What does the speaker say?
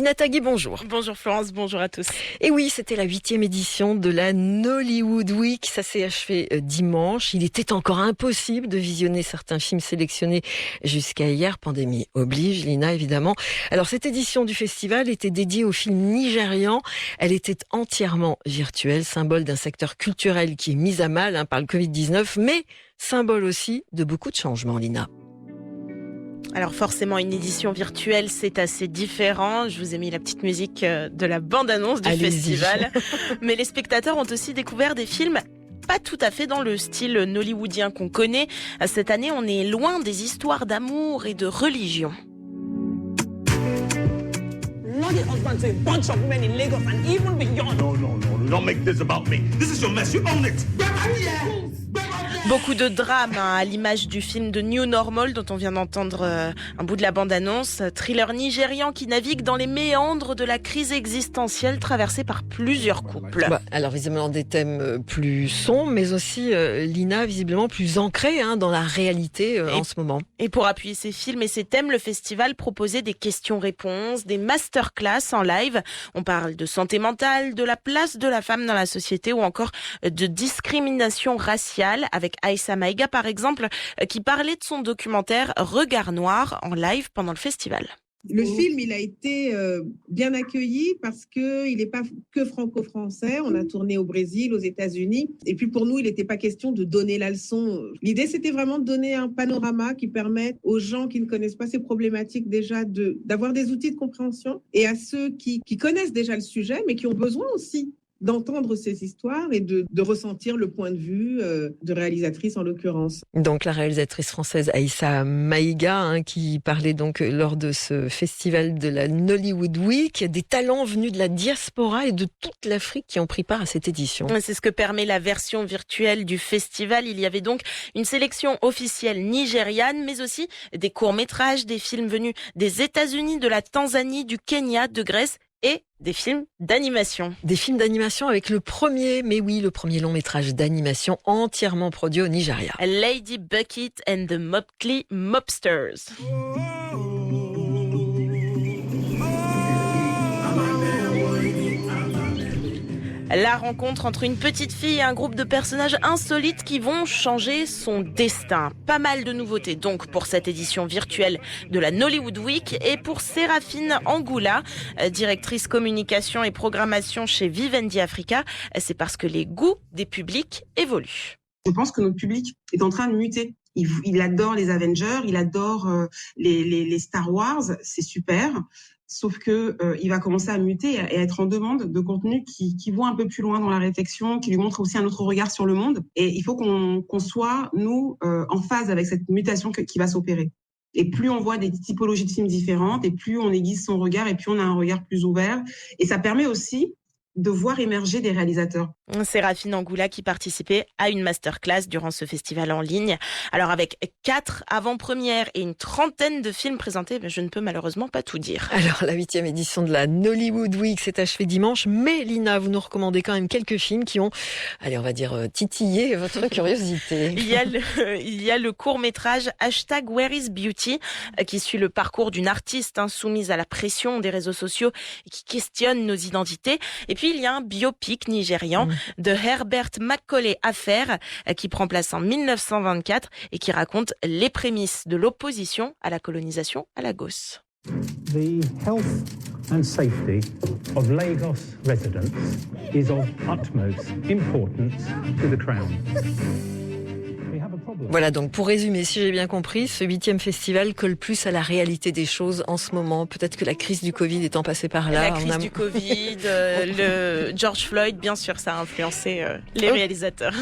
Lina Tagui, bonjour. Bonjour Florence, bonjour à tous. Et oui, c'était la 8e édition de la Nollywood Week. Ça s'est achevé dimanche. Il était encore impossible de visionner certains films sélectionnés jusqu'à hier. Pandémie oblige, Lina, évidemment. Alors, cette édition du festival était dédiée aux films nigérians. Elle était entièrement virtuelle, symbole d'un secteur culturel qui est mis à mal par le Covid-19, mais symbole aussi de beaucoup de changements, Lina. Alors forcément, une édition virtuelle, c'est assez différent. Je vous ai mis la petite musique de la bande-annonce du festival. Mais les spectateurs ont aussi découvert des films pas tout à fait dans le style nollywoodien qu'on connaît. Cette année, on est loin des histoires d'amour et de religion. Bloody husband to a bunch of men in Lagos and even beyond. No, don't make this about me. This is your mess, you own it. Beaucoup de drame à l'image du film de New Normal dont on vient d'entendre un bout de la bande-annonce. Thriller nigérian qui navigue dans les méandres de la crise existentielle traversée par plusieurs couples. Alors visiblement des thèmes plus sombres, mais aussi, Lina, visiblement plus ancrés dans la réalité en ce moment. Et pour appuyer ces films et ces thèmes, le festival proposait des questions-réponses, des masterclass en live. On parle de santé mentale, de la place de la femme dans la société ou encore de discrimination raciale avec Aïssa Maïga, par exemple, qui parlait de son documentaire Regard Noir en live pendant le festival. Le film, il a été bien accueilli parce qu'il n'est pas que franco-français. On a tourné au Brésil, aux États-Unis. Et puis pour nous, il n'était pas question de donner la leçon. L'idée, c'était vraiment de donner un panorama qui permette aux gens qui ne connaissent pas ces problématiques déjà d'avoir des outils de compréhension et à ceux qui connaissent déjà le sujet, mais qui ont besoin aussi d'entendre ces histoires et de ressentir le point de vue de réalisatrice en l'occurrence. Donc la réalisatrice française Aïssa Maïga qui parlait donc lors de ce festival de la Nollywood Week, des talents venus de la diaspora et de toute l'Afrique qui ont pris part à cette édition. C'est ce que permet la version virtuelle du festival. Il y avait donc une sélection officielle nigériane, mais aussi des courts-métrages, des films venus des États-Unis, de la Tanzanie, du Kenya, de Grèce et des films d'animation. Des films d'animation avec le premier long métrage d'animation entièrement produit au Nigeria. Lady Bucket and the Motley Mobsters. La rencontre entre une petite fille et un groupe de personnages insolites qui vont changer son destin. Pas mal de nouveautés donc pour cette édition virtuelle de la Nollywood Week et pour Séraphine Angoula, directrice communication et programmation chez Vivendi Africa. C'est parce que les goûts des publics évoluent. Je pense que notre public est en train de muter. Il adore les Avengers, il adore les Star Wars, c'est super. Sauf que il va commencer à muter et à être en demande de contenu qui vont un peu plus loin dans la réflexion, qui lui montre aussi un autre regard sur le monde. Et il faut qu'on soit, nous, en phase avec cette mutation qui va s'opérer. Et plus on voit des typologies de films différentes, et plus on aiguise son regard, et plus on a un regard plus ouvert. Et ça permet aussi de voir émerger des réalisateurs. Séraphine Angoula qui participait à une masterclass durant ce festival en ligne. Alors avec 4 avant-premières et une trentaine de films présentés, je ne peux malheureusement pas tout dire. Alors la 8e édition de la Nollywood Week s'est achevée dimanche, mais Lina, vous nous recommandez quand même quelques films qui ont, on va dire, titillé votre curiosité. Il y a le court-métrage #WhereIsBeauty qui suit le parcours d'une artiste soumise à la pression des réseaux sociaux et qui questionne nos identités. Et puis, il y a un biopic nigérian de Herbert Macaulay Affair qui prend place en 1924 et qui raconte les prémices de l'opposition à la colonisation à Lagos. The health and safety of Lagos residents is of utmost importance to the Crown. Voilà, donc pour résumer, si j'ai bien compris, ce 8e festival colle plus à la réalité des choses en ce moment. Peut-être que la crise du Covid étant passée par là. La crise du Covid, le George Floyd, bien sûr, ça a influencé les réalisateurs.